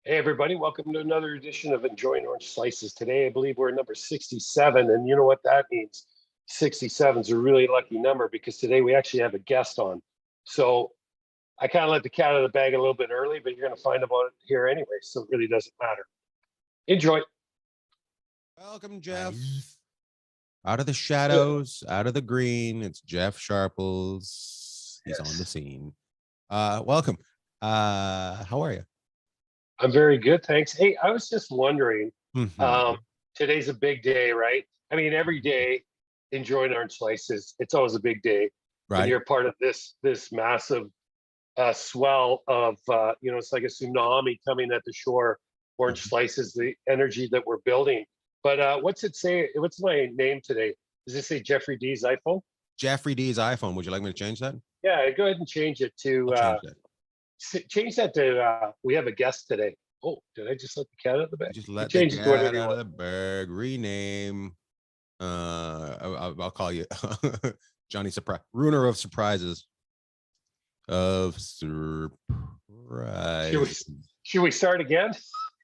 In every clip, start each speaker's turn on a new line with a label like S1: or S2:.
S1: Hey, everybody. Welcome to another edition of Enjoying Orange Slices. Today, I believe we're number 67. And you know what that means? 67 is a really lucky number because today we actually have a guest on. So I kind of let the cat out of the bag a little bit early, but you're going to find about it here anyway. So it really doesn't matter. Enjoy.
S2: Welcome, Jeff. Out of the shadows, out of the green, it's Jeff Sharples. He's on the scene. Welcome. How are you?
S1: I'm very good, thanks. Hey, I was just wondering, today's a big day, right? I mean, every day, enjoying orange slices, it's always a big day.
S2: Right.
S1: And you're part of this massive swell of, it's like a tsunami coming at the shore. Orange slices, the energy that we're building. But what's it say? What's my name today? Does it say Jeffrey D's iPhone?
S2: Jeffrey D's iPhone. Would you like me to change that?
S1: Yeah, go ahead and change it to change that to we have a guest today. Oh, did I just let the cat out of the bag?
S2: Just let the cat out of the bag. Rename. I'll call you Johnny Surprise, ruiner of surprises. Surprise.
S1: Should we start again?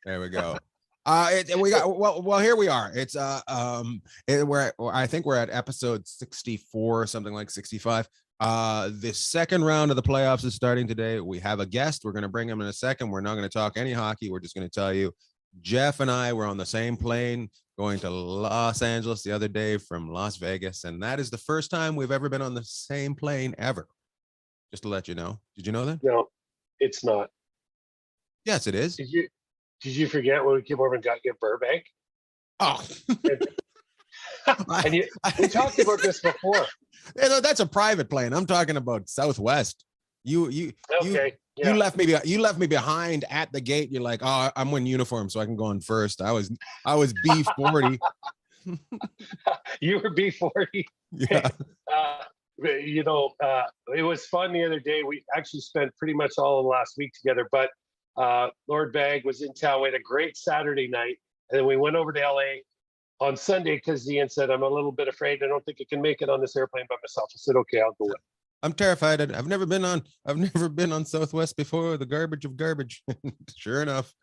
S2: There we go. We got well. Here we are. It's I think we're at episode 64, something like 65. The second round of the playoffs is starting today. We have a guest. We're going to bring him in a second. We're not going to talk any hockey. We're just going to tell you, Jeff and I were on the same plane going to Los Angeles the other day from Las Vegas, and that is the first time we've ever been on the same plane ever. Just to let you know. Did you know that?
S1: No, it's not.
S2: Yes, it is.
S1: Did you forget when we came over and got you Burbank?
S2: Oh.
S1: And we talked about this before.
S2: That's a private plane. I'm talking about Southwest. You left me behind at the gate. You're like, oh, I'm in uniform, so I can go on first. I was B40.
S1: You were B40.
S2: Yeah.
S1: It was fun the other day. We actually spent pretty much all of last week together, but Lord Bag was in town. We had a great Saturday night, and then we went over to LA on Sunday because Ian said, I'm a little bit afraid. I don't think I can make it on this airplane by myself. I said, okay, I'll go with.
S2: I'm terrified. I've never been on Southwest before. The garbage of garbage. Sure enough,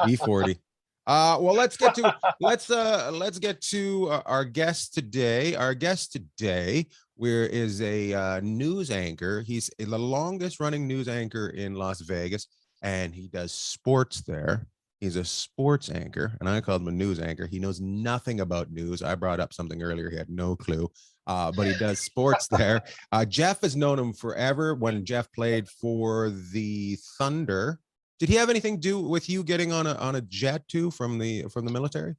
S2: B40. Well, let's get to our guest today. Our guest today is a news anchor. He's the longest running news anchor in Las Vegas, and he does sports there. He's a sports anchor, and I called him a news anchor. He knows nothing about news. I brought up something earlier. He had no clue, but he does sports there. Jeff has known him forever. When Jeff played for the Thunder, did he have anything to do with you getting on a jet too from the military?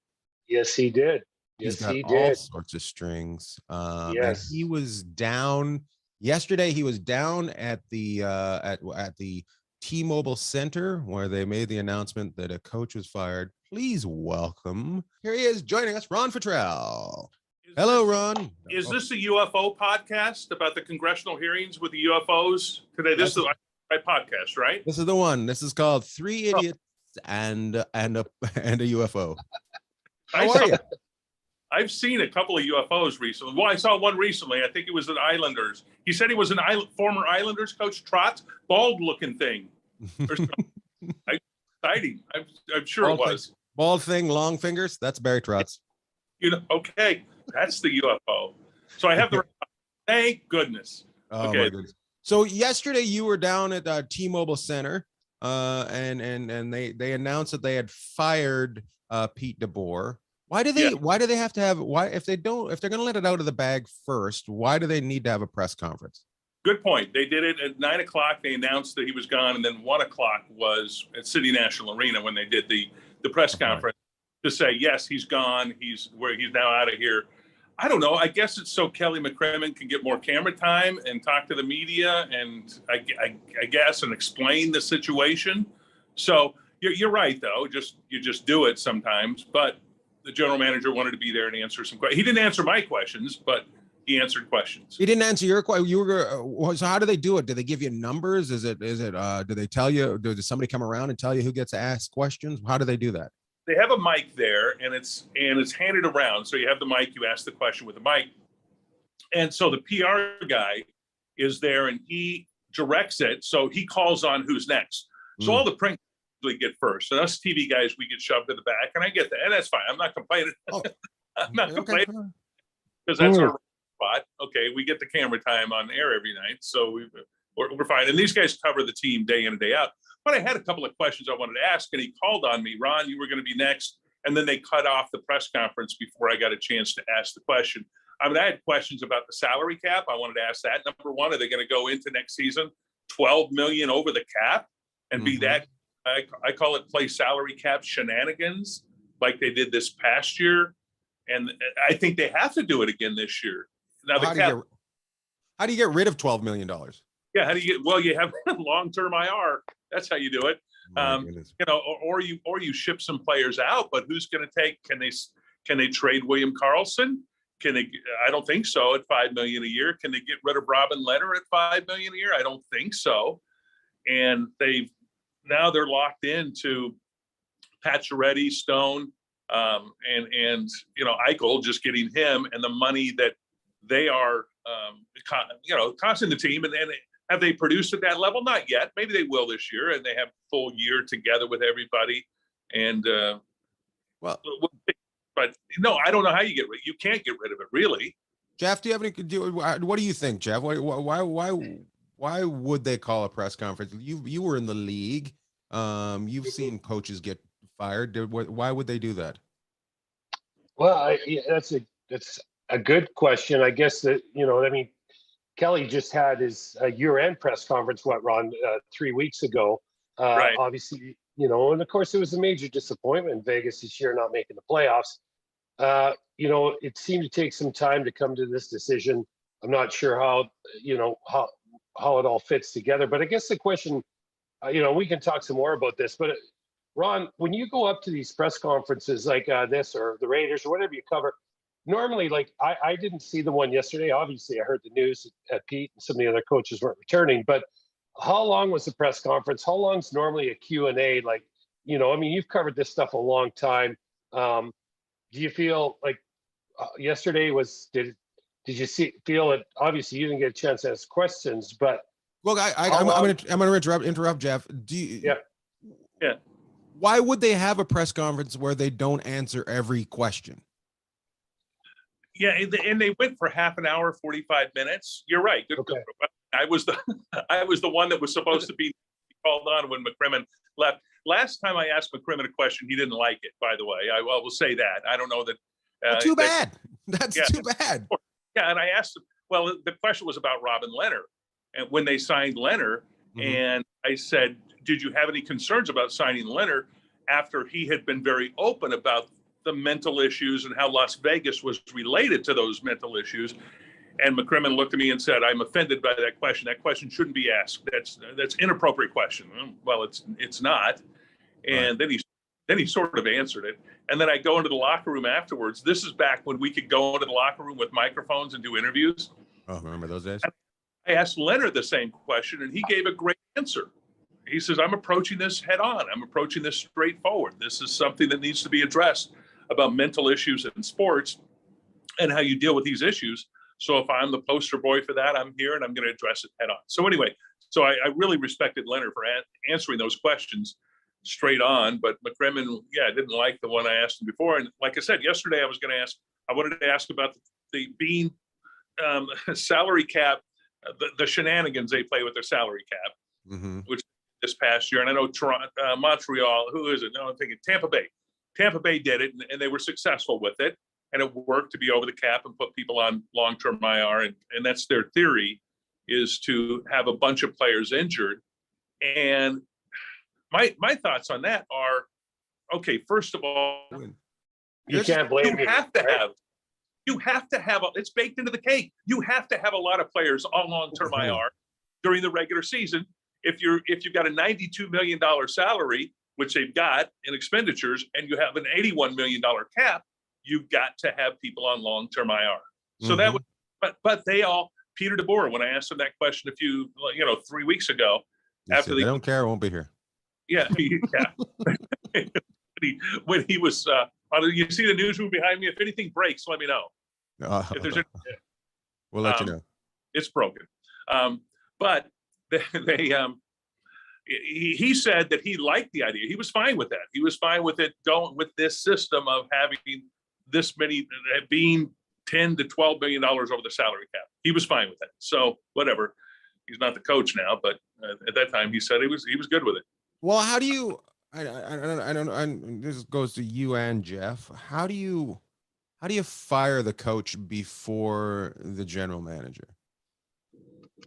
S1: Yes, he did.
S2: He's got all sorts of strings.
S1: Yes,
S2: he was down yesterday. He was down at the T-Mobile Center where they made the announcement that a coach was fired. Please welcome. Here he is joining us, Ron Futrell. Hello, Ron.
S3: Is this a UFO podcast about the congressional hearings with the UFOs today? This is my podcast, right?
S2: This is the one. This is called Three Idiots and a UFO. How are you?
S3: I've seen a couple of UFOs recently. Well, I saw one recently. I think it was an Islanders. He said he was former Islanders coach, Trotz, bald-looking thing. Exciting. I'm sure it was.
S2: Bald thing, long fingers. That's Barry Trotz.
S3: Okay, that's the UFO. So I have the. Thank goodness.
S2: Oh,
S3: okay.
S2: My goodness. So yesterday you were down at T-Mobile Center, and they announced that they had fired Pete DeBoer. Why do they have to have if they're going to let it out of the bag first, why do they need to have a press conference?
S3: Good point. They did it at 9:00. They announced that he was gone, and then 1:00 was at City National Arena when they did the press conference to say, yes, he's gone. He's now out of here. I don't know. I guess it's so Kelly McCrimmon can get more camera time and talk to the media and I guess and explain the situation. So you're right, though. You just do it sometimes. But the general manager wanted to be there and answer some questions. He didn't answer my questions, but he answered questions.
S2: He didn't answer your question. So how do they do it? Do they give you numbers? Is it? Do they tell you? Does somebody come around and tell you who gets to ask questions? How do they do that?
S3: They have a mic there, and it's handed around. So you have the mic. You ask the question with the mic, and so the PR guy is there, and he directs it. So he calls on who's next. So all the print usually get first. And us TV guys, we get shoved to the back, and I get that, and that's fine. I'm not complaining.
S2: Oh,
S3: I'm not
S2: okay.
S3: complaining because that's our spot. Okay, we get the camera time on air every night, so we're fine. And these guys cover the team day in and day out. But I had a couple of questions I wanted to ask, and he called on me. Ron, you were going to be next. And then they cut off the press conference before I got a chance to ask the question. I mean, I had questions about the salary cap. I wanted to ask that. Number one, are they going to go into next season 12 million over the cap and be that? I call it play salary cap shenanigans like they did this past year. And I think they have to do it again this year. Now,
S2: how do you get rid of $12 million?
S3: Yeah, how do you get? Well, you have long-term IR. That's how you do it. You know, or you ship some players out, but who's going to take? Can they trade William Karlsson? Can they? I don't think so. At $5 million a year, can they get rid of Robin Lehner at $5 million a year? I don't think so. And they're locked into Pacioretty, Stone, and you know, Eichel, just getting him and the money that they are costing the team. And have they produced at that level? Not yet. Maybe they will this year, and they have full year together with everybody. And but no, I don't know how you get rid. You can't get rid of it, really.
S2: Jeff, do you have any? What do you think, Jeff? Why would they call a press conference? You were in the league. You've seen coaches get fired. Why would they do that?
S1: Well, that's a good question. I guess that, you know, I mean, Kelly just had his year-end press conference, Ron, 3 weeks ago.
S3: Right.
S1: Obviously, you know, and of course, it was a major disappointment in Vegas this year not making the playoffs. You know, it seemed to take some time to come to this decision. I'm not sure how it all fits together. But I guess the question, you know, we can talk some more about this. But Ron, when you go up to these press conferences like this or the Raiders or whatever you cover, normally, like I didn't see the one yesterday. Obviously, I heard the news that Pete and some of the other coaches weren't returning. But how long was the press conference? How long is normally a Q&A? Like, you know, I mean, you've covered this stuff a long time. Do you feel like yesterday did you feel it? Obviously, you didn't get a chance to ask questions, but
S2: well, I'm going to interrupt, Jeff.
S1: Yeah.
S2: Why would they have a press conference where they don't answer every question?
S3: Yeah, and they went for half an hour, 45 minutes. You're right.
S1: Okay.
S3: I was the one that was supposed to be called on when McCrimmon left. Last time I asked McCrimmon a question, he didn't like it. By the way, I will say that. I don't know that.
S2: Too bad. That's too bad.
S3: Yeah, and I asked him. Well, the question was about Robin Lehner, and when they signed Lehner, and I said, "Did you have any concerns about signing Lehner after he had been very open about the mental issues and how Las Vegas was related to those mental issues?" And McCrimmon looked at me and said, "I'm offended by that question. That question shouldn't be asked. That's inappropriate question." Well, it's not. And then he sort of answered it. And then I go into the locker room afterwards. This is back when we could go into the locker room with microphones and do interviews.
S2: Oh, remember those days?
S3: I asked Leonard the same question, and he gave a great answer. He says, "I'm approaching this head on. I'm approaching this straightforward. This is something that needs to be addressed about mental issues in sports and how you deal with these issues. So if I'm the poster boy for that, I'm here and I'm going to address it head on." So anyway, I really respected Leonard for answering those questions straight on. But McCrimmon, didn't like the one I asked him before. And like I said, yesterday I wanted to ask about the Bean salary cap, the shenanigans they play with their salary cap, which this past year. And I know Toronto, Montreal, who is it? No, I'm thinking Tampa Bay. Tampa Bay did it, and they were successful with it. And it worked to be over the cap and put people on long-term IR. And that's their theory, is to have a bunch of players injured. And my thoughts on that are, okay, first of all,
S1: you can't blame me.
S3: You have to have, it's baked into the cake. You have to have a lot of players on long-term IR during the regular season. If you've got a $92 million salary, which they've got in expenditures, and you have an $81 million cap, you've got to have people on long-term IR. So that was, but they all, Peter DeBoer, when I asked him that question 3 weeks ago,
S2: after they don't care, I won't be here.
S3: Yeah. when he was, you see the newsroom behind me. If anything breaks, let me know. If there's
S2: we'll let you know.
S3: It's broken. But they he said that he liked the idea. He was fine with that. He was fine with it going with this system of having this many, being $10 to $12 million over the salary cap. He was fine with that. So whatever. He's not the coach now, but at that time he said he was good with it.
S2: Well, how do you? I don't know. This goes to you and Jeff. How do you fire the coach before the general manager?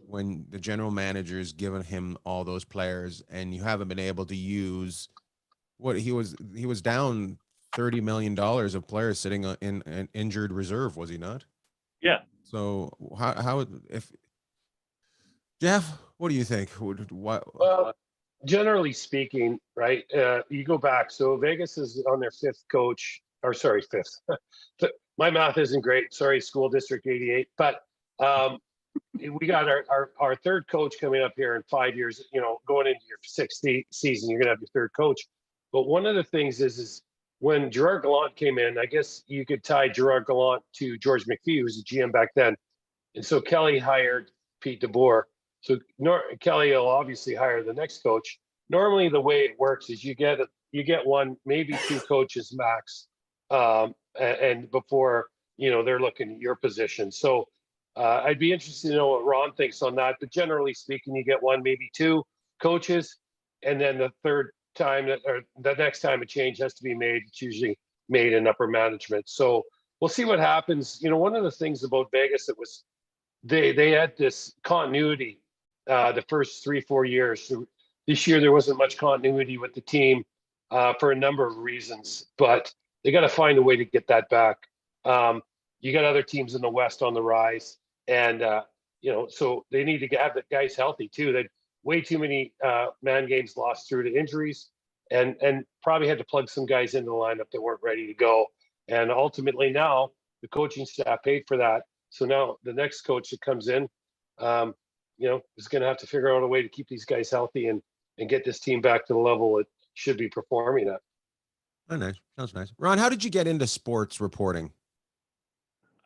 S2: When the general manager is giving him all those players and you haven't been able to use what he was down $30 million of players sitting in an injured reserve, was he not?
S3: Yeah.
S2: So how if Jeff, what do you think?
S1: Well, generally speaking, right? You go back. So Vegas is on their fifth. My math isn't great. Sorry, school district 88. But we got our third coach coming up here in 5 years. Going into your sixth season, you're gonna have your third coach. But one of the things is when Gerard Gallant came in, I guess you could tie Gerard Gallant to George McPhee, who was a GM back then, and so Kelly hired Pete DeBoer. So Kelly will obviously hire the next coach. Normally, the way it works is you get one, maybe two coaches max, and before they're looking at your position. So I'd be interested to know what Ron thinks on that. But generally speaking, you get one, maybe two coaches, and then the third time or the next time a change has to be made, it's usually made in upper management. So we'll see what happens. One of the things about Vegas, it was they had this continuity the first 3-4 years. So this year there wasn't much continuity with the team for a number of reasons, but they got to find a way to get that back. You got other teams in the West on the rise, and so they need to have the guys healthy too. They way too many man games lost through to injuries, and probably had to plug some guys into the lineup that weren't ready to go. And ultimately now the coaching staff paid for that. So now the next coach that comes in, is going to have to figure out a way to keep these guys healthy and get this team back to the level it should be performing at.
S2: Oh, nice. Sounds nice. Ron, how did you get into sports reporting?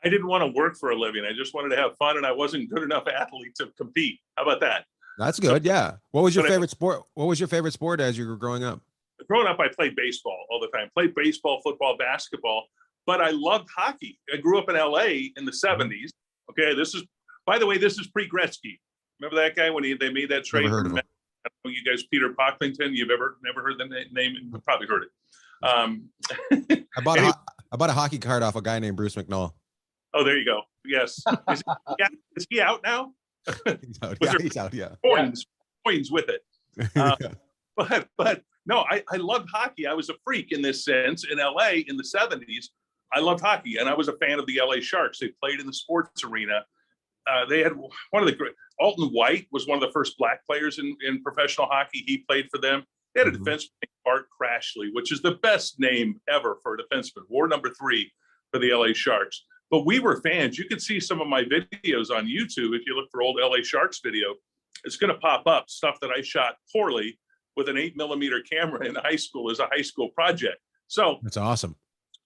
S3: I didn't want to work for a living. I just wanted to have fun, and I wasn't good enough athlete to compete. How about that?
S2: That's good. Yeah. What was your favorite sport? What was your favorite sport as you were growing up?
S3: Growing up, I played baseball all the time. Played baseball, football, basketball, but I loved hockey. I grew up in LA in the 70s. Okay, by the way, this is pre-Gretzky. Remember that guy when they made that trade?
S2: Never heard of him.
S3: I don't know, you guys, Peter Pocklington. You've never heard the name? You've probably heard it.
S2: I bought a hockey card off a guy named Bruce McNall.
S3: Oh, there you go. Yes. Is he out now?
S2: He's out. Yeah, he's out. Yeah.
S3: Coins with it. But no, I loved hockey. I was a freak in this sense. In LA in the 70s, I loved hockey, and I was a fan of the LA Sharks. They played in the sports arena. They had one of the great. Alton White was one of the first black players in professional hockey. He played for them. They had a defenseman named Bart Crashley, which is the best name ever for a defenseman. War number 3 for the LA Sharks. But we were fans. You could see some of my videos on YouTube. If you look for old LA Sharks video, it's going to pop up stuff that I shot poorly with an 8mm camera in high school as a high school project. So
S2: that's awesome.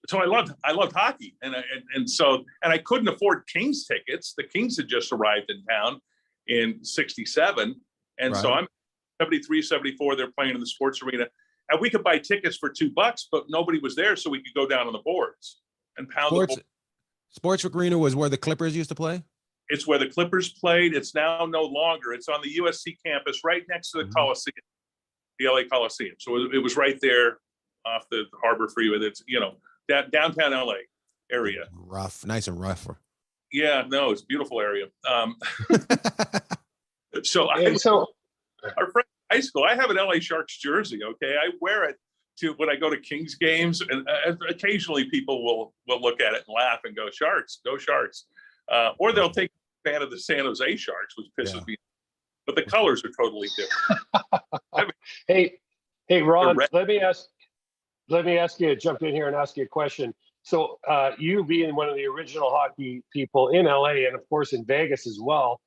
S3: So I loved hockey, and I couldn't afford Kings tickets. The Kings had just arrived in town in '67, and right. So I'm 73, 74. They're playing in the sports arena, and we could buy tickets for $2, but nobody was there, so we could go down on the boards and pound the boards.
S2: Sports arena was where the Clippers used to play.
S3: It's where the Clippers played. It's now no longer. It's on the USC campus, right next to the Coliseum, the LA Coliseum. So it was right there off the Harbor Freeway. It's downtown LA area.
S2: Rough, nice and rough.
S3: Yeah, no, it's a beautiful area. Our friend in high school, I have an LA Sharks jersey. Okay, I wear it when I go to Kings games, and occasionally people will look at it and laugh and go, "Sharks, go Sharks," or they'll take a fan of the San Jose Sharks, which pisses me. But the colors are totally different.
S1: Hey, Ron, let me ask you to jump in here and ask you a question. So you being one of the original hockey people in LA and of course in Vegas as well,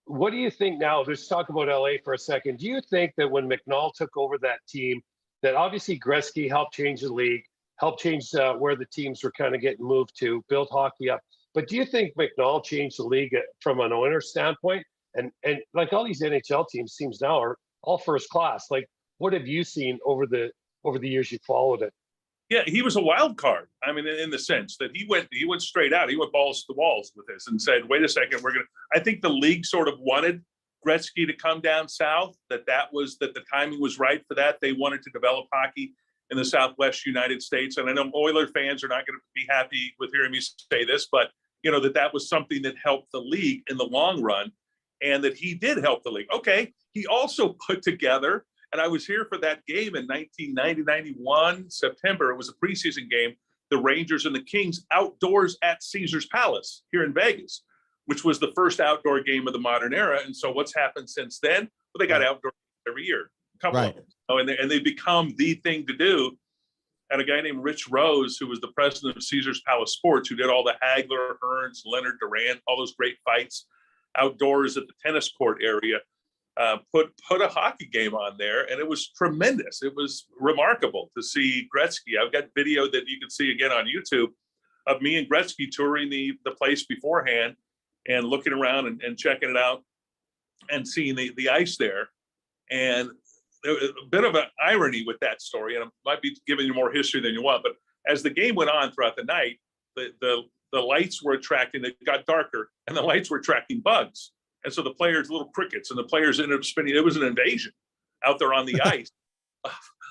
S1: what do you think now? Let's talk about LA for a second. Do you think that when McNall took over that team, that obviously Gretzky helped change the league, helped change where the teams were kind of getting moved to, build hockey up. But do you think McNall changed the league from an owner standpoint? And like all these NHL teams now are all first class. Like, what have you seen over the years you followed it?
S3: Yeah, he was a wild card. I mean, in the sense that he went straight out. He went balls to the walls with this and said, "Wait a second, we're gonna." I think the league sort of wanted Gretzky to come down south. That the timing was right for that. They wanted to develop hockey in the Southwest United States. And I know Oiler fans are not going to be happy with hearing me say this, but that was something that helped the league in the long run, and that he did help the league. Okay, he also put together. And I was here for that game in 1990-91, September. It was a preseason game, the Rangers and the Kings outdoors at Caesars Palace here in Vegas, which was the first outdoor game of the modern era. And so what's happened since then? Well, they got outdoor every year, a couple of them. And they become the thing to do. And a guy named Rich Rose, who was the president of Caesars Palace Sports, who did all the Hagler, Hearns, Leonard Durant, all those great fights outdoors at the tennis court area, put a hockey game on there, and it was tremendous. It was remarkable to see Gretzky. I've got video that you can see again on YouTube of me and Gretzky touring the place beforehand and looking around and checking it out and seeing the ice there. And there was a bit of an irony with that story, and I might be giving you more history than you want, but as the game went on throughout the night, the lights were attracting, it got darker, and the lights were attracting bugs. And so the players, little crickets, and the players ended up spinning. It was an invasion out there on the ice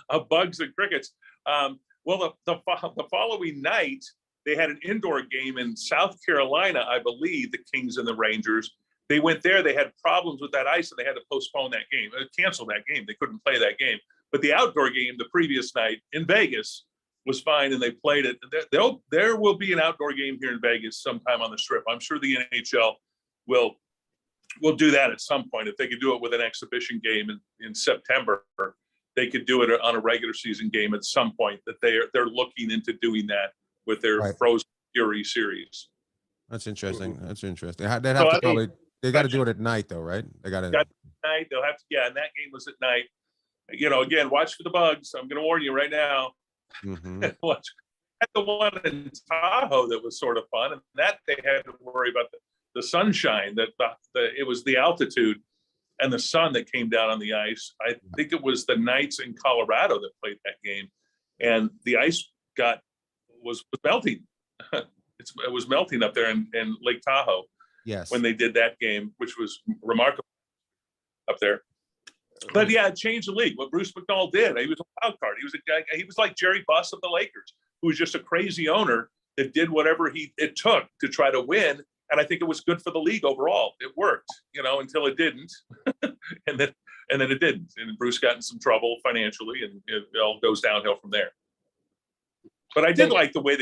S3: of bugs and crickets. Well, the following night, they had an indoor game in South Carolina, I believe, the Kings and the Rangers. They went there. They had problems with that ice, and they had to postpone that game, cancel that game. They couldn't play that game. But the outdoor game the previous night in Vegas was fine, and they played it. There will be an outdoor game here in Vegas sometime on the Strip. I'm sure the NHL will do that at some point. If they could do it with an exhibition game in September, they could do it on a regular season game at some point. That they're looking into doing that with their Frozen Fury series.
S2: That's interesting. That's interesting. They got to do it at night though, right? They got to
S3: night. They'll have to. Yeah, and that game was at night. Again, watch for the bugs. I'm going to warn you right now.
S2: Mm-hmm.
S3: Watch the one in Tahoe that was sort of fun, and that they had to worry about the sunshine. That it was the altitude and the sun that came down on the ice. I think it was the Knights in Colorado that played that game, and the ice was melting. It was melting up there in Lake Tahoe.
S2: Yes,
S3: when they did that game, which was remarkable up there. But yeah, it changed the league. What Bruce McNall did, he was a wild card. He was a guy. He was like Jerry Buss of the Lakers, who was just a crazy owner that did whatever it took to try to win. And I think it was good for the league overall. It worked, until it didn't, and then it didn't. And Bruce got in some trouble financially, and it all goes downhill from there. But I did like the way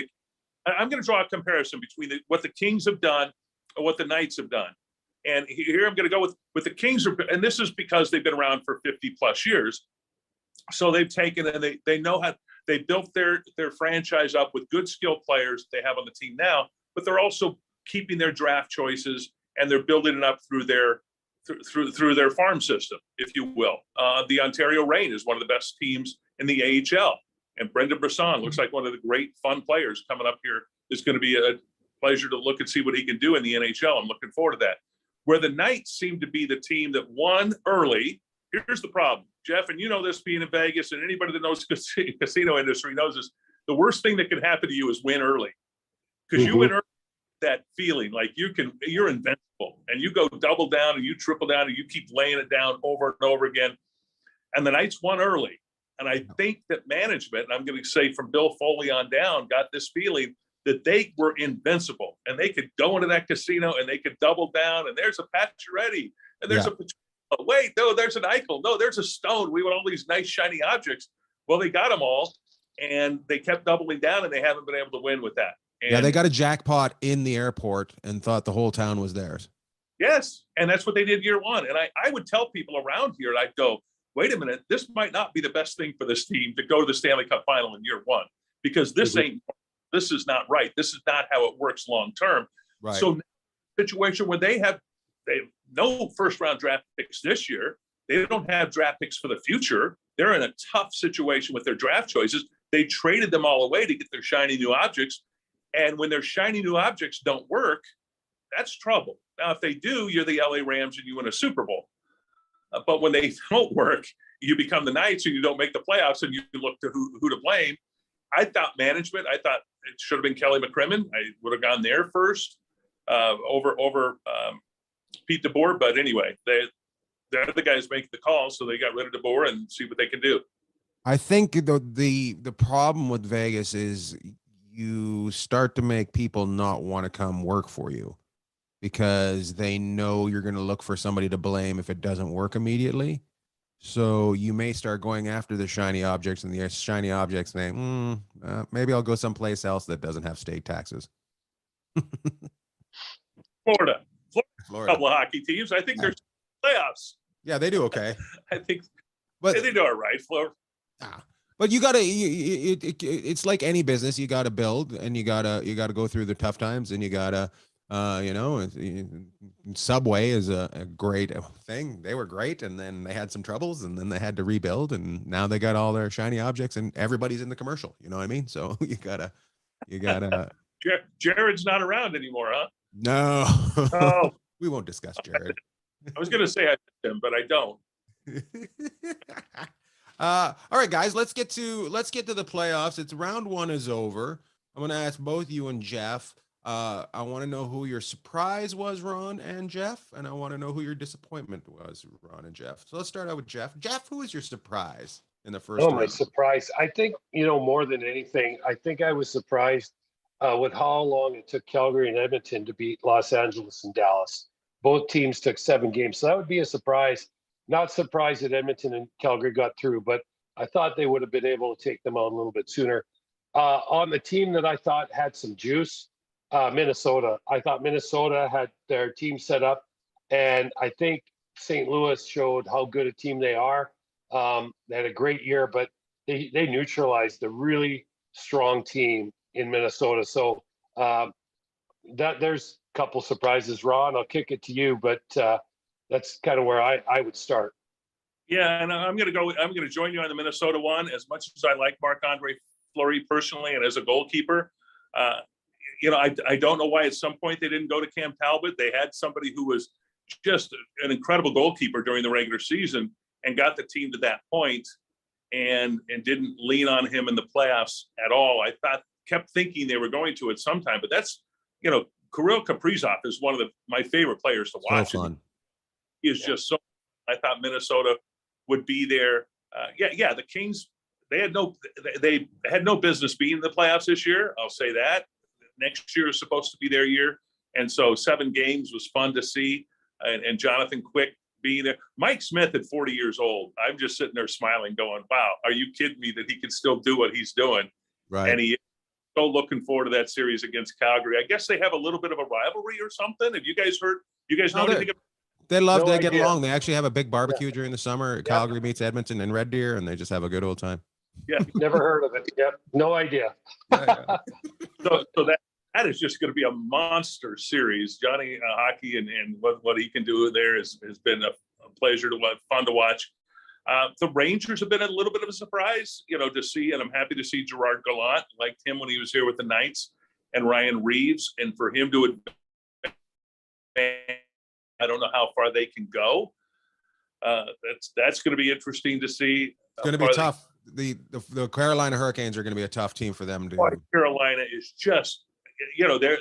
S3: I'm going to draw a comparison between what the Kings have done and what the Knights have done. And here I'm going to go with the Kings, and this is because they've been around for 50 plus years. So they've taken, and they know how they built their franchise up with good skilled players they have on the team now, but they're also keeping their draft choices, and they're building it up through their farm system, if you will. The Ontario Reign is one of the best teams in the AHL, and Brendan Brisson looks like one of the great fun players coming up here. It's going to be a pleasure to look and see what he can do in the NHL. I'm looking forward to that. Where the Knights seem to be the team that won early. Here's the problem, Jeff, and you know this being in Vegas, and anybody that knows the casino industry knows this. The worst thing that can happen to you is win early, because you win early. That feeling like you're invincible, and you go double down and you triple down and you keep laying it down over and over again. And the Knights won early, and I think that management, and I'm going to say from Bill Foley on down, got this feeling that they were invincible, and they could go into that casino and they could double down. And there's a Pacioretty, and there's wait, no, there's an Eichel, no, there's a Stone. We want all these nice shiny objects. Well, they got them all, and they kept doubling down, and they haven't been able to win with that. And
S2: they got a jackpot in the airport and thought the whole town was theirs.
S3: Yes, and that's what they did year one. And I would tell people around here, I'd go, wait a minute, this might not be the best thing for this team to go to the Stanley Cup final in year one, because this is not right. This is not how it works long term.
S2: Right.
S3: So situation where they have no first round draft picks this year. They don't have draft picks for the future. They're in a tough situation with their draft choices. They traded them all away to get their shiny new objects. And when their shiny new objects don't work, that's trouble. Now, if they do, you're the LA Rams and you win a Super Bowl. But when they don't work, you become the Knights and you don't make the playoffs, and you look to who to blame. I thought management. I thought it should have been Kelly McCrimmon. I would have gone there first over Pete DeBoer. But anyway, they're the guys making the calls, so they got rid of DeBoer and see what they can do.
S2: I think the problem with Vegas is you start to make people not want to come work for you because they know you're going to look for somebody to blame if it doesn't work immediately. So you may start going after the shiny objects, and the shiny objects say, maybe I'll go someplace else that doesn't have state taxes.
S3: Florida. A couple of hockey teams. I think there's playoffs.
S2: Yeah, they do okay.
S3: I think,
S2: but
S3: they do all right. Florida.
S2: But you gotta, it's like any business. You gotta build, and you gotta go through the tough times, and you gotta, Subway is a great thing. They were great, and then they had some troubles, and then they had to rebuild, and now they got all their shiny objects, and everybody's in the commercial. You know what I mean? So you gotta.
S3: Jared's not around anymore, huh?
S2: No.
S3: Oh,
S2: we won't discuss Jared.
S3: I was gonna say I missed him, but I don't.
S2: All right, guys, let's get to the playoffs. It's round one is over. I'm going to ask both you and Jeff. I want to know who your surprise was, Ron and Jeff, and I want to know who your disappointment was, Ron and Jeff. So let's start out with Jeff. Jeff, who was your surprise in the first round?
S1: My surprise. I think, more than anything, I think I was surprised with how long it took Calgary and Edmonton to beat Los Angeles and Dallas. Both teams took 7 games. So that would be a surprise. Not surprised that Edmonton and Calgary got through, but I thought they would have been able to take them out a little bit sooner. On the team that I thought had some juice, Minnesota. I thought Minnesota had their team set up, and I think St. Louis showed how good a team they are. They had a great year, but they neutralized a really strong team in Minnesota. So there's a couple surprises. Ron, I'll kick it to you, but that's kind of where I would start.
S3: Yeah, and I'm going to join you on the Minnesota one. As much as I like Marc-Andre Fleury personally and as a goalkeeper, I don't know why at some point they didn't go to Cam Talbot. They had somebody who was just an incredible goalkeeper during the regular season and got the team to that point and didn't lean on him in the playoffs at all. I kept thinking they were going to at some time, but that's, Kirill Kaprizov is one of my favorite players to watch.
S2: So fun.
S3: He is just so. I thought Minnesota would be there. The Kings. They had no business being in the playoffs this year. I'll say that. Next year is supposed to be their year, and so 7 games was fun to see. And Jonathan Quick being there. Mike Smith at 40 years old. I'm just sitting there smiling, going, "Wow, are you kidding me that he can still do what he's doing?"
S2: Right.
S3: And he is so looking forward to that series against Calgary. I guess they have a little bit of a rivalry or something. Have you guys heard? You guys know anything about?
S2: They love
S1: No
S2: to get
S1: idea.
S2: along. They actually have a big barbecue during the summer. Calgary meets Edmonton and Red Deer, and they just have a good old time.
S3: Yeah,
S1: Never heard of it. Yep, no idea.
S2: Yeah.
S3: so that is just going to be a monster series. Johnny Hockey and what he can do there has been a pleasure to watch, fun to watch. The Rangers have been a little bit of a surprise, to see, and I'm happy to see Gerard Gallant. Liked him when he was here with the Knights, and Ryan Reeves, and for him to advance. I don't know how far they can go. That's going to be interesting to see.
S2: It's going to be tough. The Carolina Hurricanes are going to be a tough team for them to.
S3: Carolina is just, they're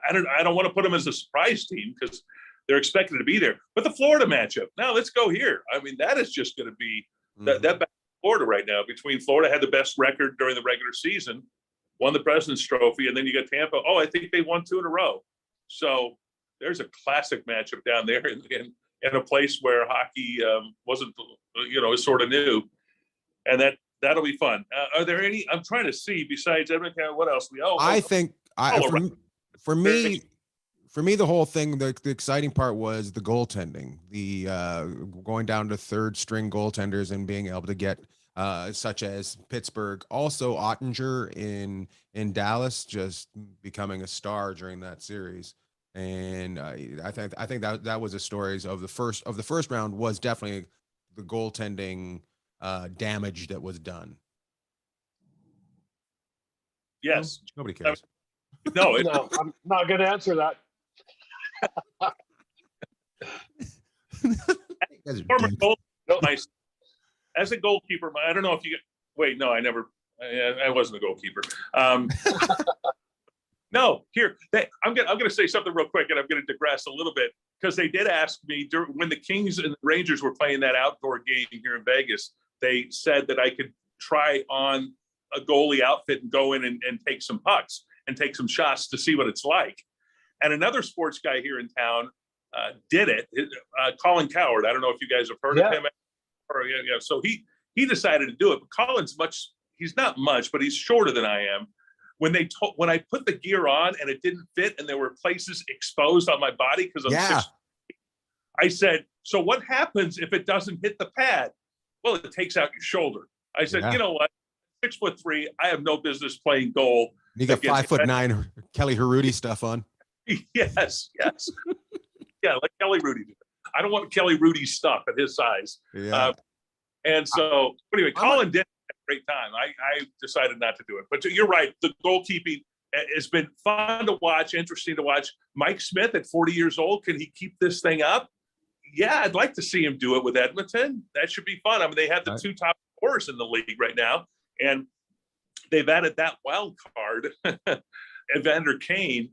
S3: I don't want to put them as a surprise team because they're expected to be there. But the Florida matchup, now let's go here. I mean, that is just going to be that Florida right now. Between Florida had the best record during the regular season, won the President's Trophy, and then you got Tampa. Oh, I think they won 2 in a row. So there's a classic matchup down there in a place where hockey wasn't, is sort of new, and that'll be fun. Are there any? I'm trying to see besides Edmonton, what else
S2: I think for me, the whole thing, the exciting part was the goaltending, the going down to 3rd string goaltenders and being able to get such as Pittsburgh, also Ottinger in Dallas, just becoming a star during that series. And I think that was the stories of the first round was definitely the goaltending damage that was done.
S3: Yes,
S2: nobody cares.
S3: No,
S1: I'm not going to answer that.
S2: guys are
S3: former
S2: dicks.
S3: goalkeeper. As a goalkeeper, I don't know if you wait. No, I never. I wasn't a goalkeeper. No, here I'm gonna say something real quick, and I'm gonna digress a little bit because they did ask me when the Kings and the Rangers were playing that outdoor game here in Vegas. They said that I could try on a goalie outfit and go in and take some pucks and take some shots to see what it's like. And another sports guy here in town did it. Colin Coward. I don't know if you guys have heard of him. So he decided to do it. But Colin's he's not much, but he's shorter than I am. When I put the gear on and it didn't fit and there were places exposed on my body because I'm 6 feet, I said, so what happens if it doesn't hit the pad? Well, it takes out your shoulder. I said, you know what? 6'3", I have no business playing goal.
S2: You got 5'9" Kelly Harudi stuff on.
S3: Yes. Yeah, like Kelly Rudy did. I don't want Kelly Rudy's stuff at his size.
S2: Yeah.
S3: And so, anyway, Colin did have a great time. I decided not to do it. But you're right. The goalkeeping has been fun to watch, interesting to watch. Mike Smith at 40 years old, can he keep this thing up? Yeah, I'd like to see him do it with Edmonton. That should be fun. I mean, they have the two top scorers in the league right now, and they've added that wild card, Evander Kane,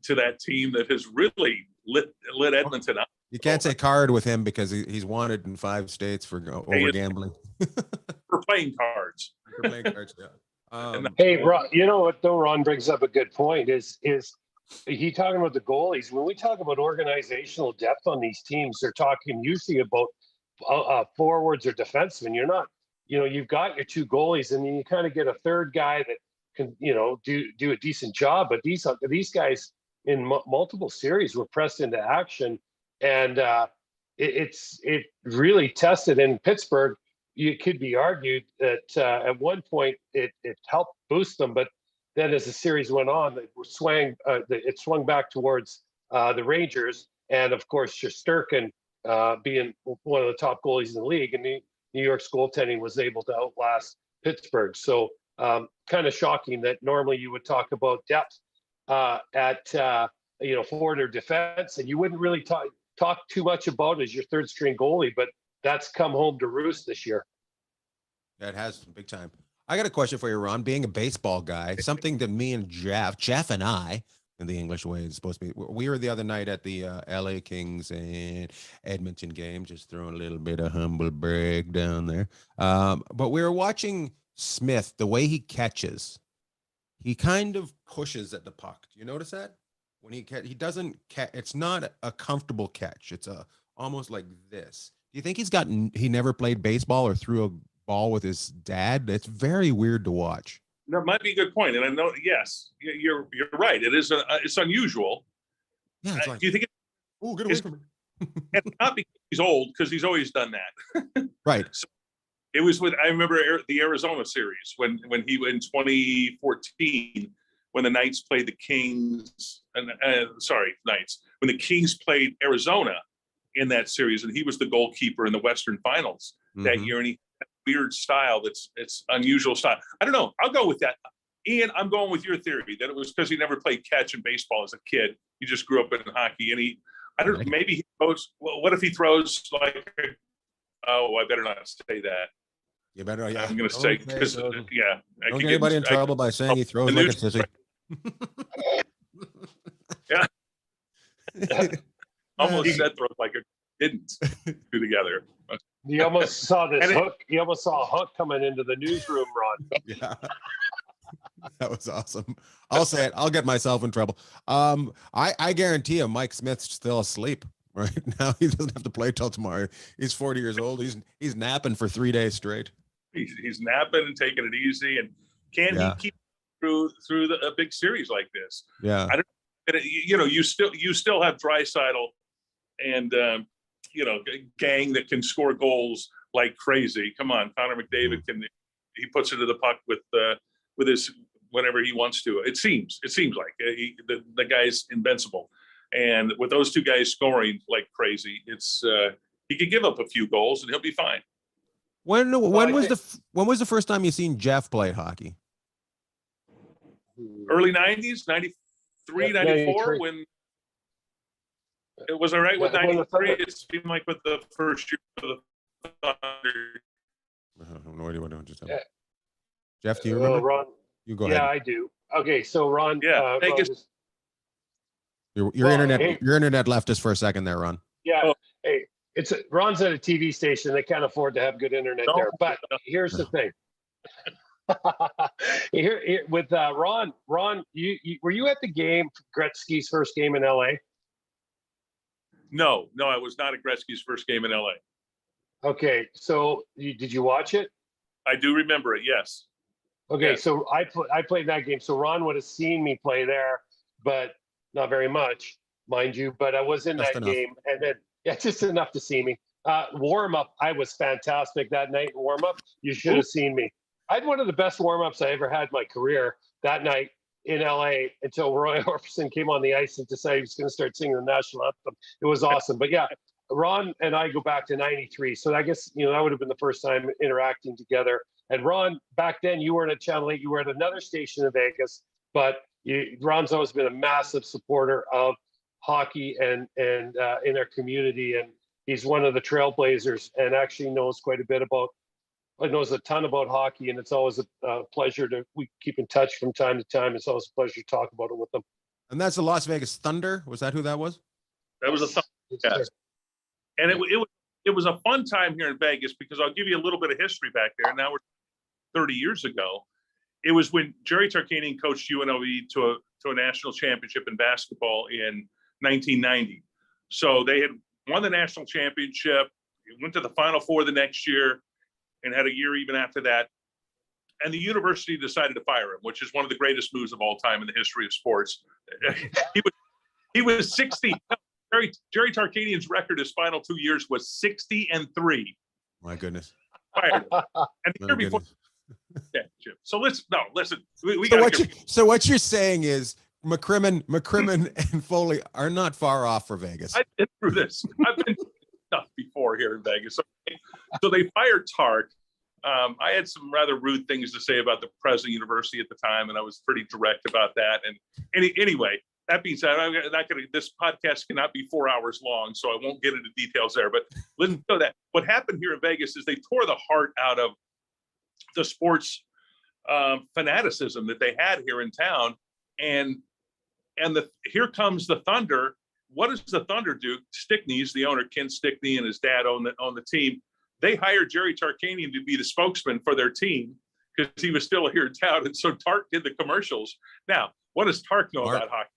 S3: to that team that has really lit Edmonton up.
S2: You can't say card with him because he's wanted in 5 states for over gambling.
S3: For playing cards.
S2: For playing cards, yeah.
S1: Hey, Ron, you know what though? Ron brings up a good point. Is he talking about the goalies? When we talk about organizational depth on these teams, they're talking usually about forwards or defensemen. You're not, you've got your 2 goalies, and then you kind of get a third guy that can, do a decent job. But these guys in multiple series were pressed into action. And it really tested in Pittsburgh. It could be argued that at one point it helped boost them, but then as the series went on, it swung back towards the Rangers, and of course Shesterkin being one of the top goalies in the league, and New York's goaltending was able to outlast Pittsburgh. So kind of shocking that normally you would talk about depth at forward or defense, and you wouldn't really talk too much about as your third string goalie, but that's come home to roost this year.
S2: That has big time. I got a question for you, Ron. Being a baseball guy, something that me and Jeff and I, in the English way, is supposed to be. We were the other night at the LA Kings and Edmonton game, just throwing a little bit of humble brag down there. But we were watching Smith, the way he catches. He kind of pushes at the puck. Do you notice that? When he doesn't catch, it's not a comfortable catch. It's almost like this. Do you think he never played baseball or threw a ball with his dad? It's very weird to watch.
S3: That might be a good point. And I know, yes, you're right. It is it's unusual.
S2: Yeah. It's like,
S3: do you think
S2: get away from me.
S3: And not because he's old, because he's always done that.
S2: Right.
S3: So it was I remember the Arizona series when he in 2014, when the Knights played the Kings, Knights, when the Kings played Arizona in that series, and he was the goalkeeper in the Western Finals that year, and he had a weird style it's unusual style. I don't know. I'll go with that. Ian, I'm going with your theory that it was because he never played catch in baseball as a kid. He just grew up in hockey, and maybe he throws, well, what if he throws like, I better not say that.
S2: You better, yeah.
S3: I'm going to say, because,
S2: don't get anybody in trouble by saying he throws like a sissy.
S3: Yeah. Almost said throws like it didn't do together.
S1: You almost saw this hook. You almost saw a hook coming into the newsroom, Ron.
S2: Yeah. That was awesome. I'll say it. I'll get myself in trouble. I guarantee you Mike Smith's still asleep right now. He doesn't have to play till tomorrow. He's 40 years old. He's napping for 3 days straight.
S3: He's napping and taking it easy. And can he keep through a big series like this?
S2: Yeah.
S3: I don't. You still have Draisaitl and gang that can score goals like crazy. Come on, Connor McDavid he puts it to the puck with his whenever he wants to. It seems like the guy's invincible, and with those 2 guys scoring like crazy, it's he could give up a few goals and he'll be fine.
S2: When was the first time you seen Jeff play hockey?
S3: Early 90s, 93, 94, when It was all right with
S1: Yeah, when the
S3: 93.
S1: Thunder-
S3: It seemed like with the first year of the Thunder.
S2: I have no idea what just happened.
S1: Yeah.
S2: Jeff, do you remember?
S1: Ron,
S2: You go
S1: yeah,
S2: ahead.
S1: I do. Okay, so Ron,
S3: Yeah,
S1: Ron
S3: Vegas.
S1: just,
S2: Your
S1: Well,
S2: internet,
S1: hey-
S2: your internet left us for a second there, Ron.
S1: yeah,
S3: Oh.
S1: hey, Ron's at a TV station. They can't afford to have good internet
S3: No.
S1: there. But here's the thing. Here with Ron, you were you at the game, Gretzky's first game in LA?
S3: No, I was not at Gretzky's first game in LA.
S1: Okay, so did you watch it?
S3: I do remember it. Yes.
S1: Okay,
S3: Yes.
S1: so I played that game. So Ron would have seen me play there, but not very much, mind you. But I was in
S2: Just
S1: that
S2: enough.
S1: game, and then just enough to see me. Warm up, I was fantastic that night. Warm up, you should have seen me. I had one of the best warm ups I ever had in my career that night in LA until Roy Orbison came on the ice and decided he was going to start singing the national anthem. It was awesome. But yeah, Ron and I go back to '93, so I guess that would have been the first time interacting together. And Ron, back then you weren't at Channel 8, you were at another station in Vegas, but Ron's always been a massive supporter of hockey and in our community, and he's one of the trailblazers and actually knows a ton about hockey, and it's always a pleasure we keep in touch from time to time. It's always a pleasure to talk about it with them.
S2: And that's the Las Vegas Thunder. Was that who that was?
S3: That was a yes. And it was a fun time here in Vegas because I'll give you a little bit of history back there. Now we're 30 years ago. It was when Jerry Tarkanian coached UNLV to a national championship in basketball in 1990. So they had won the national championship, went to the Final Four the next year, and had a year even after that. And the university decided to fire him, which is one of the greatest moves of all time in the history of sports. He was 60. Jerry Tarkanian's record his final 2 years was 60-3.
S2: My goodness.
S3: Fired him. And the
S2: My
S3: year before.
S2: goodness.
S3: Yeah, Jim. So listen. We
S2: So what you're saying is McCrimmon and Foley are not far off for Vegas.
S3: I've been through this. I've been through stuff before here in Vegas. So they fired Tark. I had some rather rude things to say about the president of the university at the time, and I was pretty direct about that. And anyway, that being said, I'm not going to. This podcast cannot be 4 hours long, so I won't get into details there. But let's know that what happened here in Vegas is they tore the heart out of the sports fanaticism that they had here in town, and here comes the Thunder. What does the Thunder do? Stickney's the owner, Ken Stickney, and his dad own the team. They hired Jerry Tarkanian to be the spokesman for their team because he was still here in town, and so Tark did the commercials. Now, what does Tark know about hockey?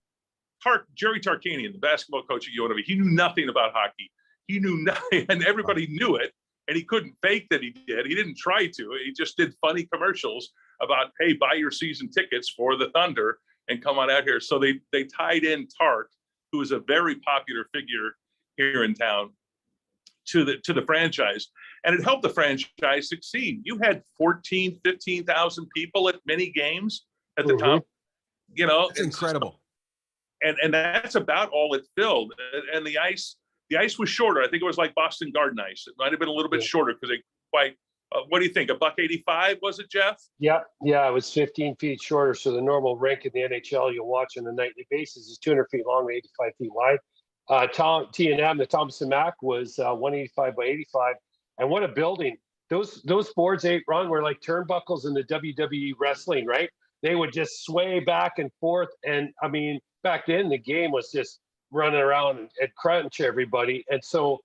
S3: Jerry Tarkanian, the basketball coach at UNLV, he knew nothing about hockey. He knew nothing, and everybody knew it. And he couldn't fake that he did. He didn't try to. He just did funny commercials about, hey, buy your season tickets for the Thunder and come on out here. So they tied in Tark, who is a very popular figure here in town, to the franchise. And it helped the franchise succeed. You had 14, 15,000 people at many games at the time.
S2: It's incredible.
S3: And that's about all it filled. And the ice was shorter. I think it was like Boston Garden ice. It might have been a little bit shorter because they quite. What do you think? $1.85 was it, Jeff?
S1: Yeah, it was 15 feet shorter. So the normal rink in the NHL you'll watch on a nightly basis is 200 feet long, 85 feet wide. T&M, the Thompson Mac, was 185 by 85. And what a building! Those boards, Ron, were like turnbuckles in the WWE wrestling, right? They would just sway back and forth. And I mean, back then the game was just running around and crunch everybody. And so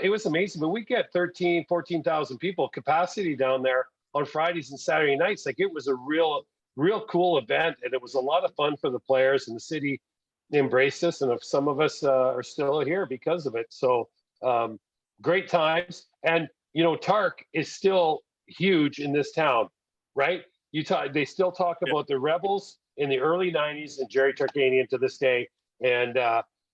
S1: it was amazing. But we get 13, 14,000 people capacity down there on Fridays and Saturday nights. Like, it was a real cool event. And it was a lot of fun for the players, and the city embraced us. And some of us are still here because of it. So great times. And, Tark is still huge in this town, right? They still talk about the Rebels in the early 90s and Jerry Tarkanian to this day. And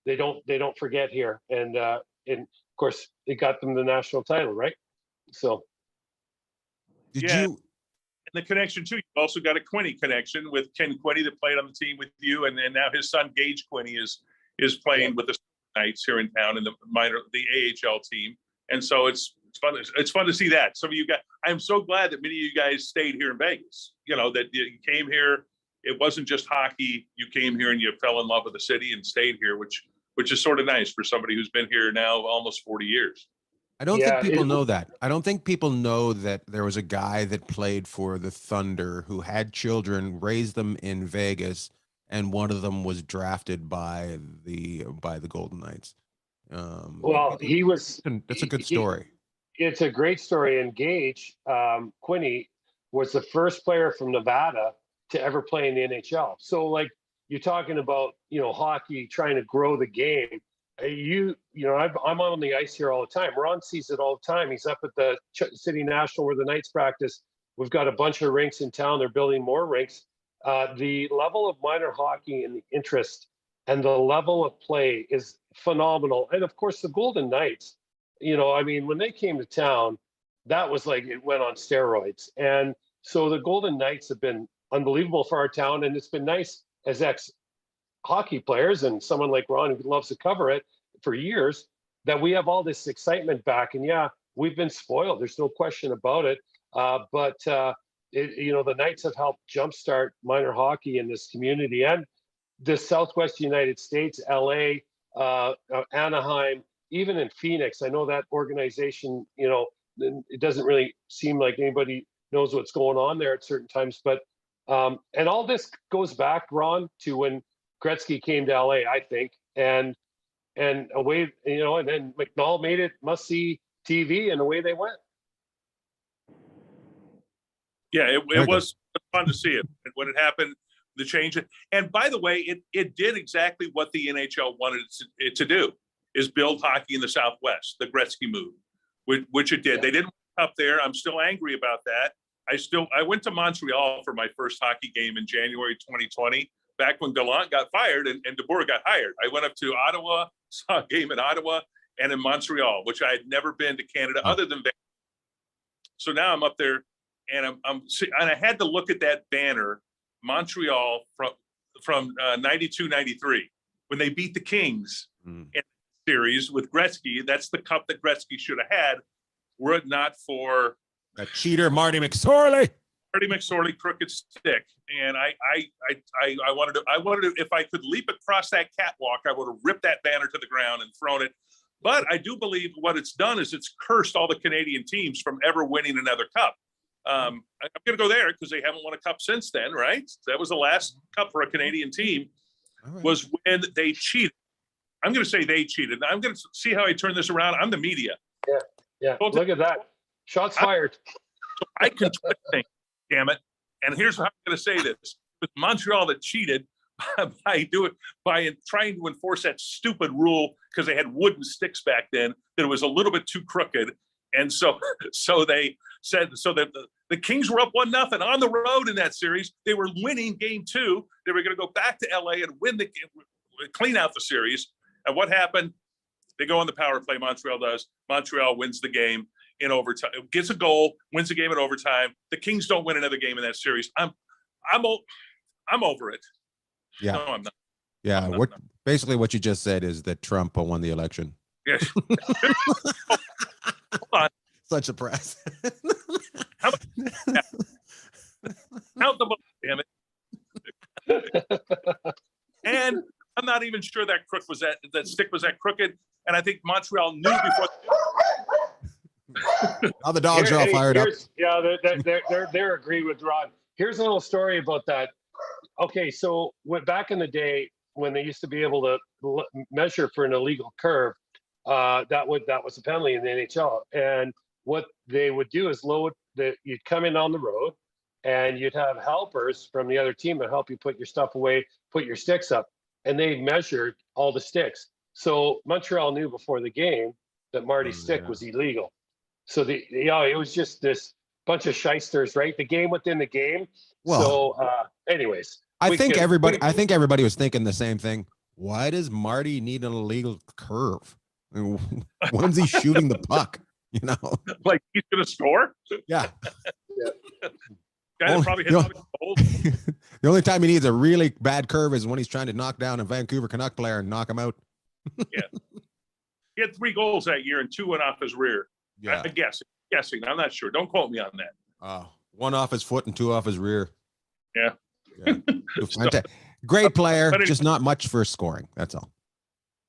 S1: they don't forget here. And of course, it got them the national title, right? So.
S2: Did you?
S3: And the connection too. You also got a Quinney connection with Ken Quinney that played on the team with you, and now his son Gage Quinney is playing with the Knights here in town in the AHL team. And so it's fun. It's fun to see that. Some of you guys. I'm so glad that many of you guys stayed here in Vegas. That you came here. It wasn't just hockey. You came here and you fell in love with the city and stayed here, which which is sort of nice for somebody who's been here now almost 40 years.
S2: I don't
S1: Yeah,
S2: think people know that. I don't think people know that there was a guy that played for the Thunder who had children, raised them in Vegas, and one of them was drafted by the Golden Knights.
S1: Well, he was.
S2: That's a good story.
S1: It's a great story. And Gage Quinney was the first player from Nevada to ever play in the NHL. So, like, you're talking about, hockey trying to grow the game. I'm on the ice here all the time. Ron sees it all the time. He's up at the City National where the Knights practice. We've got a bunch of rinks in town. They're building more rinks. The level of minor hockey and the interest and the level of play is phenomenal. And of course, the Golden Knights, when they came to town, that was like it went on steroids. And so the Golden Knights have been unbelievable for our town. And it's been nice as ex-hockey players and someone like Ron who loves to cover it for years that we have all this excitement back. And yeah, we've been spoiled. There's no question about it. But the Knights have helped jumpstart minor hockey in this community and the Southwest United States, LA, Anaheim, even in Phoenix. I know that organization, it doesn't really seem like anybody knows what's going on there at certain times. But and all this goes back, Ron, to when Gretzky came to LA, I think, and away, and then McNall made it must-see TV, and away they went.
S3: Yeah, it was fun to see it when it happened, the change. And by the way, it did exactly what the NHL wanted it to do, is build hockey in the Southwest, the Gretzky move, which it did. Yeah. They didn't up there. I'm still angry about that. I went to Montreal for my first hockey game in January 2020, back when Gallant got fired and DeBoer got hired. I went up to Ottawa, saw a game in Ottawa and in Montreal, which I had never been to Canada other than Vancouver. So now I'm up there, and and I had to look at that banner, Montreal from 92-93, when they beat the Kings in the series with Gretzky. That's the cup that Gretzky should have had, were it not for
S2: that cheater Marty McSorley.
S3: Marty McSorley crooked stick. And I wanted to, if I could leap across that catwalk, I would have ripped that banner to the ground and thrown it. But I do believe what it's done is it's cursed all the Canadian teams from ever winning another cup. I'm going to go there because they haven't won a cup since then, right? That was the last cup for a Canadian team, was when they cheated. I'm going to say they cheated. I'm going to see how I turn this around. I'm the media.
S1: Yeah. Look at that. Shots fired.
S3: I control things, damn it. And here's how I'm going to say this. It was Montreal that cheated by trying to enforce that stupid rule, because they had wooden sticks back then, that it was a little bit too crooked. And so they said, so that the Kings were up 1-0 on the road in that series. They were winning game 2. They were going to go back to LA and win the game, clean out the series. And what happened? They go on the power play. Montreal does. Montreal wins the game in overtime, gets a goal, wins the game in overtime. The Kings don't win another game in that series. I'm over it.
S2: Yeah.
S3: No, I'm not.
S2: Yeah. Basically what you just said is that Trump won the election.
S3: Yes. Hold on.
S2: Such a press.
S3: Count the votes, damn it. And I'm not even sure that stick was that crooked. And I think Montreal knew before.
S2: Now the dogs are all fired up.
S1: Yeah, they're agreeing with Rod. Here's a little story about that. Okay, so back in the day when they used to be able to measure for an illegal curve, that was a penalty in the NHL. And what they would do is you'd come in on the road, and you'd have helpers from the other team to help you put your stuff away, put your sticks up, and they measured all the sticks. So Montreal knew before the game that Marty's stick was illegal. So it was just this bunch of shysters, right? The game within the game. Well, so anyways,
S2: I think everybody was thinking the same thing. Why does Marty need an illegal curve? I mean, when's he shooting the puck?
S3: Like he's gonna score.
S2: Yeah.
S3: Guy probably hit
S2: the only time he needs a really bad curve is when he's trying to knock down a Vancouver Canuck player and knock him out.
S3: Yeah. He had 3 goals that year and 2 went off his rear.
S2: Yeah.
S3: I'm guessing. I'm not sure. Don't quote me on that.
S2: 1 off his foot and 2 off his rear.
S3: Yeah.
S2: Great player, just not much for scoring. That's all.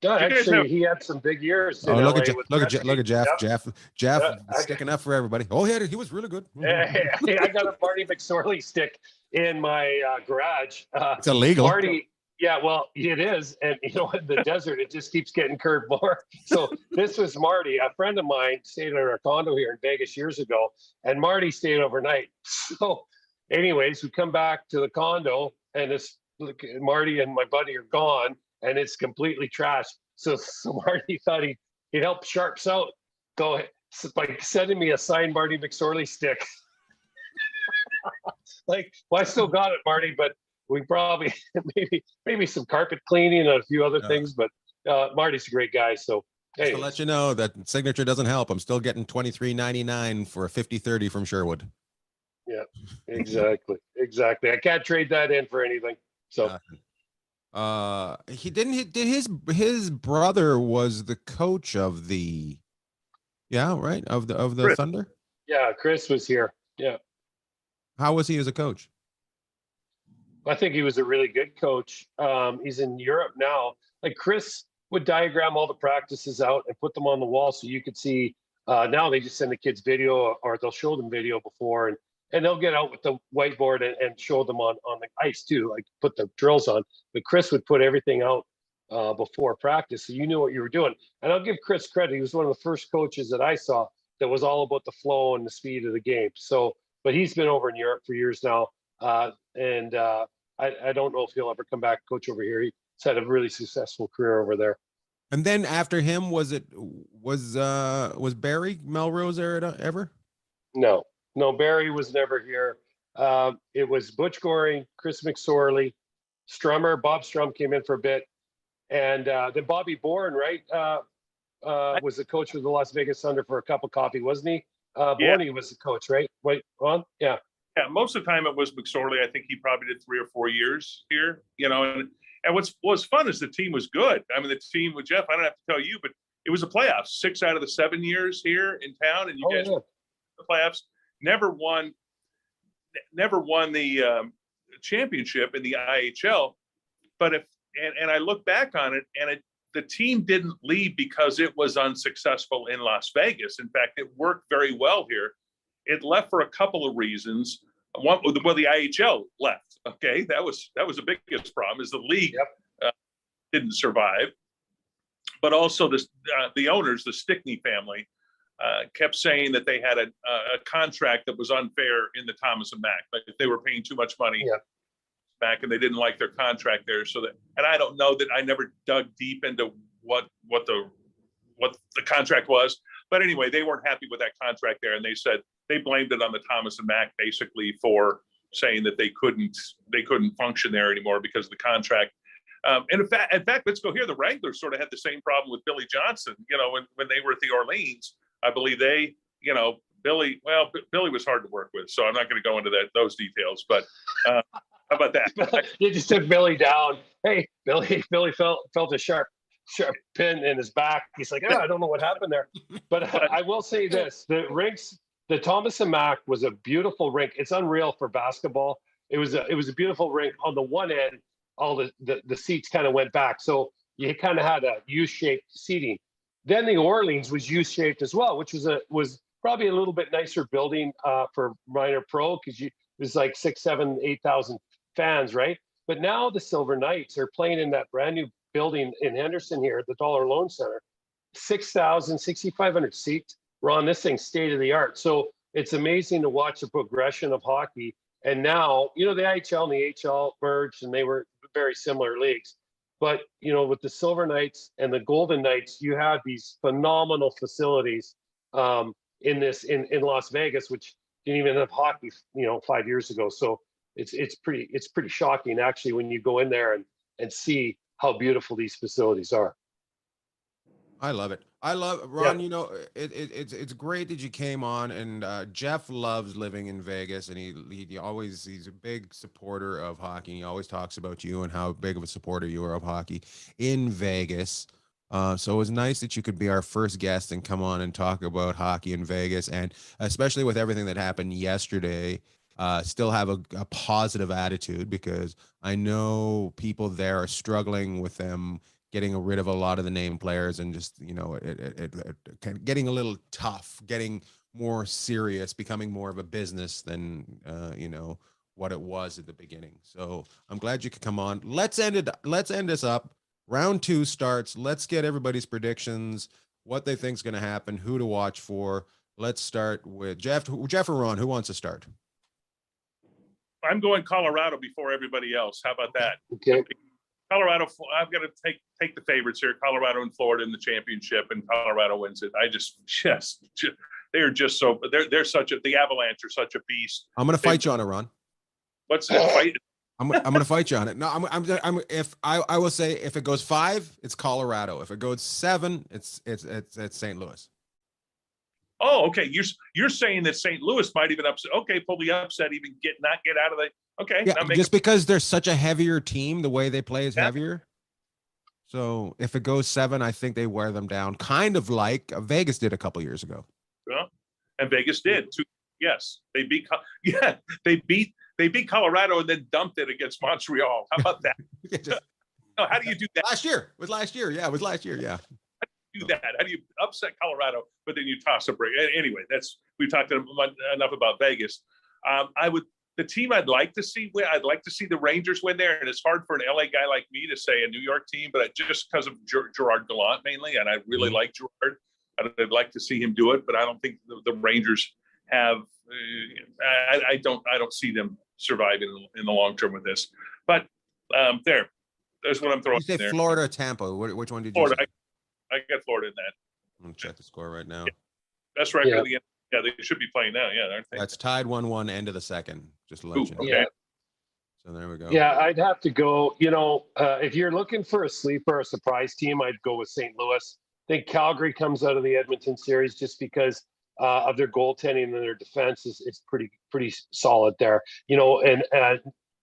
S1: No,
S3: You guys
S1: actually,
S3: have
S1: he had some big years in
S2: Oh,
S1: LA
S2: look
S1: with
S2: at look at Jeff.
S1: Gretzky.
S2: Jeff
S1: I,
S2: sticking up for everybody. Oh, he was really good.
S1: I got a Marty McSorley stick in my garage.
S2: It's illegal.
S1: Marty, yeah, well, it is. And you know, in the desert, it just keeps getting curved more. So this was Marty. A friend of mine stayed at our condo here in Vegas years ago, and Marty stayed overnight. So anyways, we come back to the condo, and it's Marty and my buddy are gone, and it's completely trashed. So Marty thought he'd help Sharps out. Go by sending me a signed Marty McSorley stick. Like, well, I still got it, Marty, but we probably maybe some carpet cleaning and a few other things. But Marty's a great guy. So
S2: just to let you know that signature doesn't help. I'm still getting $23.99 for a 50/30 from Sherwood.
S1: Yeah, exactly. I can't trade that in for anything. So
S2: he didn't did his brother was the coach of the of the
S1: Chris.
S2: Thunder.
S1: Yeah, Chris was here. Yeah.
S2: How was he as a coach?
S1: I think he was a really good coach. He's in Europe now. Like Chris would diagram all the practices out and put them on the wall so you could see. Now they just send the kids video, or they'll show them video before, and they'll get out with the whiteboard and show them on the ice too, like put the drills on. But Chris would put everything out before practice, so you knew what you were doing. And I'll give Chris credit. He was one of the first coaches that I saw that was all about the flow and the speed of the game. So, but he's been over in Europe for years now. And I don't know if he'll ever come back and coach over here. He's had a really successful career over there.
S2: And then after him, was Barry Melrose there ever?
S1: No, Barry was never here. It was Butch Goring, Chris McSorley, Strummer. Bob Strum came in for a bit, and then Bobby Bourne, right? Was the coach of the Las Vegas Thunder for a cup of coffee, wasn't he? Bourne was the coach, right? Wait, Ron? Yeah.
S3: Yeah, most of the time it was McSorley. I think he probably did 3 or 4 years here, and what's fun is the team was good. I mean, the team with Jeff, I don't have to tell you, but it was a playoffs 6 out of the 7 years here in town, and you guys were the playoffs. Never won the championship in the IHL. But I look back on it, and the team didn't leave because it was unsuccessful in Las Vegas. In fact, it worked very well here. It left for a couple of reasons. One, well, the IHL left. Okay, that was the biggest problem. Is the league didn't survive, but also the owners, the Stickney family, kept saying that they had a contract that was unfair in the Thomas and Mack. Like if they were paying too much money back, and they didn't like their contract there. So that, and I don't know that I never dug deep into what the contract was. But anyway, they weren't happy with that contract there, and they blamed it on the Thomas and Mack basically for saying that they couldn't function there anymore because of the contract. And in fact, let's go here. The Wranglers sort of had the same problem with Billy Johnson. When they were at the Orleans, I believe Billy was hard to work with. So I'm not going to go into those details. But how about that?
S1: You just took Billy down. Hey, Billy felt a sharp pin in his back. He's like, I don't know what happened there. But I will say this: the Thomas and Mack was a beautiful rink. It's unreal for basketball. It was a beautiful rink. On the one end, all the seats kind of went back, so you kind of had a U-shaped seating. Then the Orleans was U-shaped as well, which was probably a little bit nicer building for minor pro, because it was like 6,000, 7,000, 8,000 fans, right? But now the Silver Knights are playing in that brand new building in Henderson here at the Dollar Loan Center. 6,000, 6,500 seats. Ron, this thing's state of the art. So it's amazing to watch the progression of hockey. And now, the IHL and the AHL merged, and they were very similar leagues. But, with the Silver Knights and the Golden Knights, you have these phenomenal facilities in Las Vegas, which didn't even have hockey, 5 years ago. So it's pretty shocking actually when you go in there and see how beautiful these facilities are.
S2: I love it. I love Ron. It's great that you came on, and Jeff loves living in Vegas, and he's a big supporter of hockey. He always talks about you and how big of a supporter you are of hockey in Vegas. So it was nice that you could be our first guest and come on and talk about hockey in Vegas, and especially with everything that happened yesterday, still have a positive attitude, because I know people there are struggling with them getting rid of a lot of the name players and just, getting a little tough, getting more serious, becoming more of a business than, what it was at the beginning. So I'm glad you could come on. Let's end this up. Round 2 starts. Let's get everybody's predictions, what they think is going to happen, who to watch for. Let's start with Jeff or Ron. Who wants to start?
S3: I'm going Colorado before everybody else. How about that?
S1: Okay.
S3: Colorado, I've got to take the favorites here. Colorado and Florida in the championship, and Colorado wins it. I just they're just so the Avalanche are such a beast.
S2: I'm going to fight you on it, Ron.
S3: What's that fight?
S2: I'm going to fight you on it. No, I will say if it goes 5, it's Colorado. If it goes 7, it's St. Louis.
S3: Oh, okay. You're saying that St. Louis might even upset. Okay, pull the upset, even not get out of the. Okay,
S2: yeah, just because they're such a heavier team, the way they play is heavier. So if it goes 7, I think they wear them down, kind of like Vegas did a couple years ago.
S3: Yeah, and Vegas did too. Yes, they beat. Yeah, they beat Colorado and then dumped it against Montreal. How about that? How do you do that?
S2: Last year. It was last year. Yeah.
S3: Do that? How do you upset Colorado, but then you toss a break? Anyway, we've talked enough about Vegas. The team I'd like to see win. I'd like to see the Rangers win there, and it's hard for an LA guy like me to say a New York team, but just because of Gerard Gallant mainly, and I really like Gerard. I'd like to see him do it, but I don't think the Rangers have. I don't see them surviving in the long term with this. But there's what I'm throwing.
S2: You say
S3: there.
S2: Florida, Tampa. Which one did you
S3: Florida.
S2: say?
S3: I got Florida in that.
S2: I'm gonna check the score right now.
S3: Yeah. Best record of the end. Yeah, they should be playing now. Yeah, aren't they?
S2: That's tied 1-1, end of the second. Just to let you know.
S3: Okay.
S2: So there we go.
S1: Yeah, I'd have to go. If you're looking for a sleeper, a surprise team, I'd go with St. Louis. I think Calgary comes out of the Edmonton series just because of their goaltending and their defense is pretty solid there. And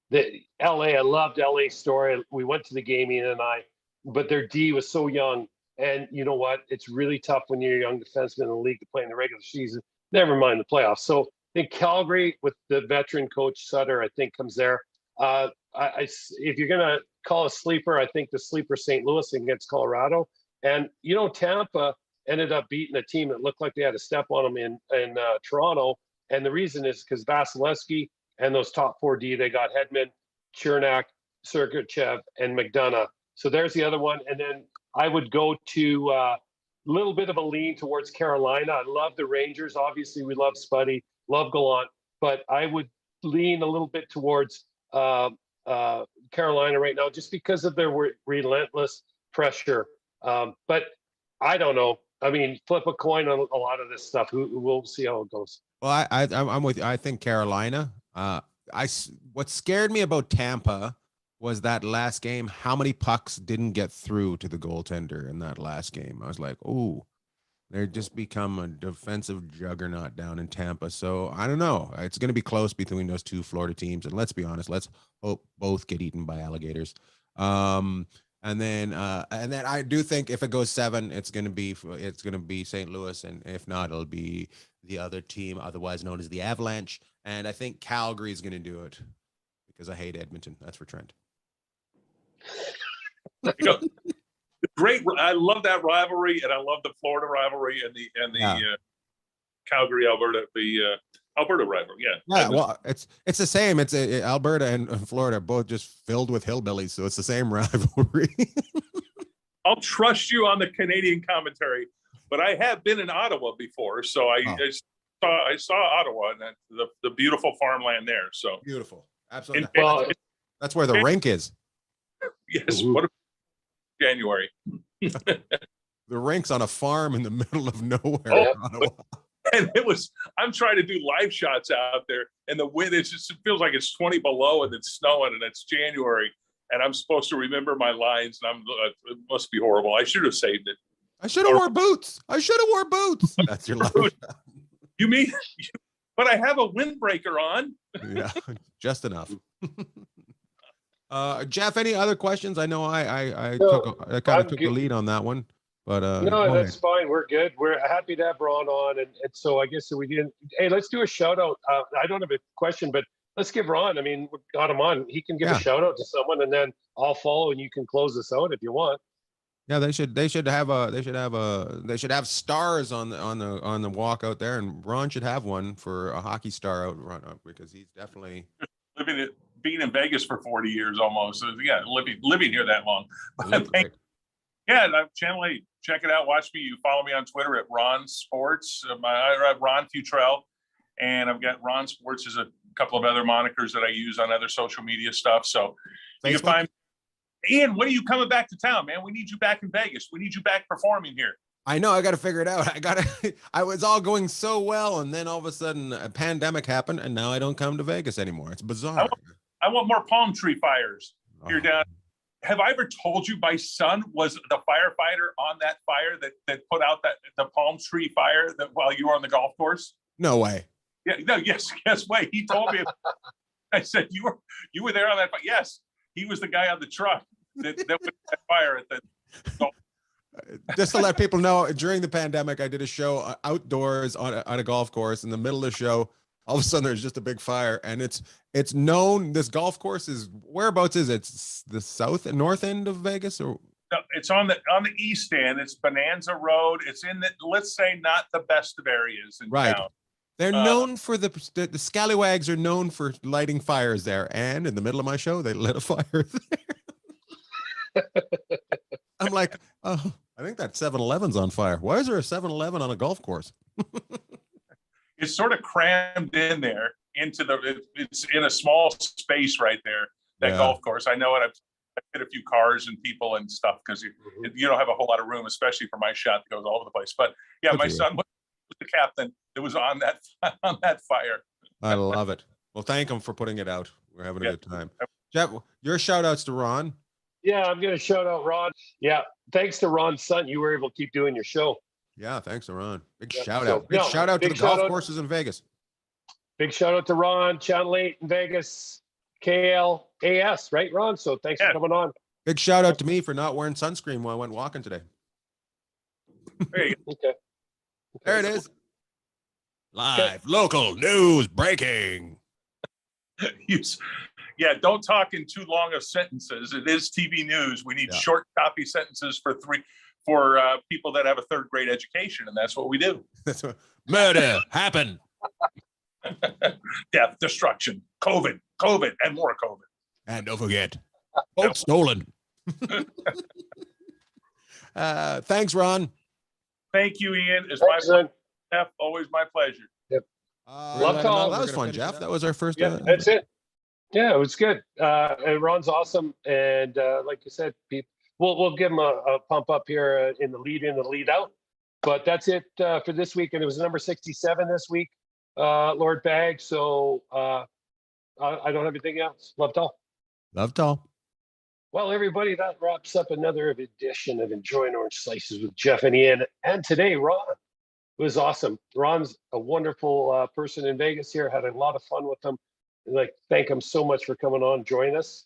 S1: the LA, I loved LA story. We went to the game, Ian and I, but their D was so young. And you know what? It's really tough when you're a young defenseman in the league to play in the regular season, never mind the playoffs. So I think Calgary with the veteran coach Sutter, I think comes there. If you're going to call a sleeper, I think the sleeper St. Louis against Colorado. And, Tampa ended up beating a team that looked like they had a step on them in Toronto. And the reason is because Vasilevsky and those top 4D, they got Hedman, Chernak, Sergachev, and McDonough. So there's the other one. And then I would go to a little bit of a lean towards Carolina. I love the Rangers. Obviously, we love Spuddy, love Gallant, but I would lean a little bit towards Carolina right now just because of their relentless pressure. But I don't know. I mean, flip a coin on a lot of this stuff. We'll see how it goes.
S2: Well, I'm with you. I think Carolina. What scared me about Tampa was that last game, how many pucks didn't get through to the goaltender in that last game. I was like, oh, they're just become a defensive juggernaut down in Tampa. So I don't know. It's going to be close between those two Florida teams. And let's be honest, let's hope both get eaten by alligators. And then I do think if it goes 7, it's going to be St. Louis. And if not, it'll be the other team, otherwise known as the Avalanche. And I think Calgary is going to do it because I hate Edmonton. That's for Trent.
S3: Great. I love that rivalry, and I love the Florida rivalry and the Calgary, Alberta, Alberta rivalry.
S2: Yeah. Well, it's the same. It's Alberta and Florida are both just filled with hillbillies, so it's the same rivalry.
S3: I'll trust you on the Canadian commentary, but I have been in Ottawa before, so I saw Ottawa and the beautiful farmland there. So
S2: beautiful, absolutely. That's where the rink is.
S3: Yes. What a January.
S2: The rink's on a farm in the middle of nowhere.
S3: And I'm trying to do live shots out there, and the wind, it feels like it's 20 below and it's snowing and it's January, and I'm supposed to remember my lines, and it must be horrible. I should have saved it.
S2: I should have wore boots. That's your life.
S3: You mean, but I have a windbreaker on.
S2: Yeah, just enough. Jeff, any other questions? I know I kind of took the lead on that one, but
S1: no, that's fine. We're good. We're happy to have Ron on, and so I guess we didn't. Hey, let's do a shout out. I don't have a question, but let's give Ron. I mean, we got him on. He can give a shout out to someone, and then I'll follow, and you can close this out if you want.
S2: Yeah, they should have stars on the walk out there, and Ron should have one for a hockey star out run up because he's definitely
S3: being in Vegas for 40 years almost. So, yeah, living here that long. Yeah, Channel 8. Check it out. Watch me. You follow me on Twitter at Ron Sports. I Ron Futrell, and I've got Ron Sports as a couple of other monikers that I use on other social media stuff. So you can find Ian. When are you coming back to town, man? We need you back in Vegas. We need you back performing here.
S2: I know. I got to figure it out. I was all going so well, and then all of a sudden a pandemic happened, and now I don't come to Vegas anymore. It's bizarre.
S3: I want more palm tree fires here down. Have I ever told you my son was the firefighter on that fire that put out the palm tree fire while you were on the golf course?
S2: No way.
S3: Yeah, no, yes, way. He told me. I said you were there on that fire. Yes, he was the guy on the truck that was that fire at the golf.
S2: Just to let people know, during the pandemic, I did a show outdoors on a golf course. In the middle of the show, all of a sudden there's just a big fire, and it's known. This golf course is whereabouts is it? It's the south and north end of Vegas, or
S3: no, it's on the east end. It's Bonanza Road. It's in the, let's say, not the best of areas in town.
S2: They're known for the scallywags are known for lighting fires there, and in the middle of my show, they lit a fire there. I'm like, oh, I think that 7-Eleven's on fire. Why is there a 7-Eleven on a golf course?
S3: It's sort of crammed in there it's in a small space right there, that golf course. I know it. I've hit a few cars and people and stuff because you don't have a whole lot of room, especially for my shot that goes all over the place. But yeah, my son was the captain that was on that fire.
S2: I love it. Well, thank him for putting it out. We're having a good time. Jeff, your shout outs to Ron.
S1: Yeah, I'm going to shout out Ron. Yeah, thanks to Ron's son, you were able to keep doing your show.
S2: Yeah, thanks to Ron. Big shout out. Big shout out to the golf courses in Vegas.
S1: Big shout out to Ron, Channel 8 in Vegas, KLAS, right, Ron? So thanks for coming on.
S2: Big shout out to me for not wearing sunscreen while I went walking today.
S3: There you go.
S1: Okay.
S2: There it is. Live, local news breaking.
S3: Yeah, don't talk in too long of sentences. It is TV news. We need short copy sentences for people that have a third grade education, and that's what we do.
S2: Murder happened.
S3: Death, destruction, COVID, and more COVID.
S2: And don't forget, boat stolen. Thanks, Ron.
S3: Thank you, Ian. It's always my pleasure.
S1: Yep.
S2: Love talk. That was fun, Jeff. That was our first.
S1: Yeah, that's it. Yeah, it was good. And Ron's awesome. And like you said, we'll give him a pump up here in the lead in, the lead out. But that's it for this week. And it was number 67 this week, Lord Bag. So I don't have anything else. Love tall.
S2: Love tall.
S1: Well, everybody, that wraps up another edition of Enjoying Orange Slices with Jeff and Ian. And today, Ron. It was awesome. Ron's a wonderful person in Vegas here. Had a lot of fun with him. And thank him so much for coming on, join us.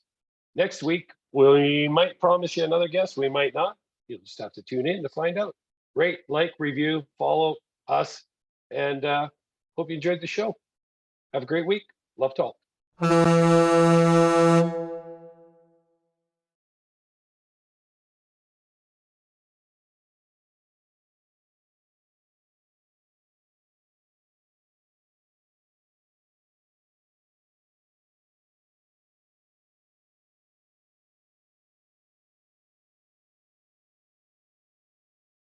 S1: Next week, we might promise you another guest. We might not. You'll just have to tune in to find out. Rate, like, review, follow us, and hope you enjoyed the show. Have a great week. Love talk.